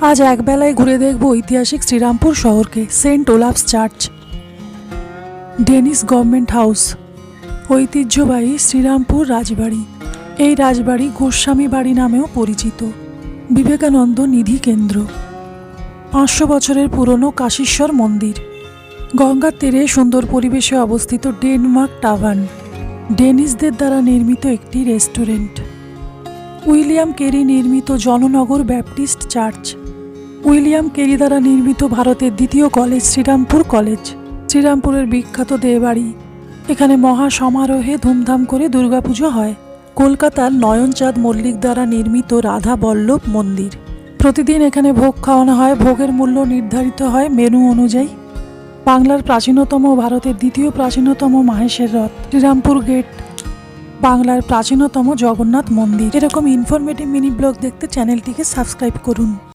আজ একবেলায় ঘুরে দেখব ঐতিহাসিক শ্রীরামপুর শহরকে। Saint Olaf's church, Danish government house, ঐতিহ্যবাহী শ্রীরামপুর রাজবাড়ি। এই রাজবাড়ি গোস্বামী বাড়ি নামেও পরিচিত। বিবেকানন্দ নিধি কেন্দ্র, 500 বছরের পুরনো কাশীশ্বর মন্দির, গঙ্গার তীরে সুন্দর পরিবেশে অবস্থিত ডেনমার্ক টাভার্ন, ডেনিসদের দ্বারা নির্মিত একটি রেস্টুরেন্ট, উইলিয়াম কেরি নির্মিত Jannagar Baptist church, William Carey দ্বারা নির্মিত ভারতের দ্বিতীয় কলেজ শ্রীরামপুর কলেজ, শ্রীরামপুরের বিখ্যাত দেবাড়ি। এখানে মহা সমারোহে ধুমধাম করে দুর্গাপুজো হয়। কলকাতার নয়নচাঁদ মল্লিক দ্বারা নির্মিত রাধা বল্লভ মন্দির। প্রতিদিন এখানে ভোগ খাওয়ানো হয়। ভোগের মূল্য নির্ধারিত হয় মেনু অনুযায়ী। বাংলার প্রাচীনতম, ভারতের দ্বিতীয় প্রাচীনতম মাহেশের রথ, শ্রীরামপুর গেট, বাংলার প্রাচীনতম জগন্নাথ মন্দির। এরকম ইনফরমেটিভ মিনি ব্লগ দেখতে চ্যানেলটিকে সাবস্ক্রাইব করুন।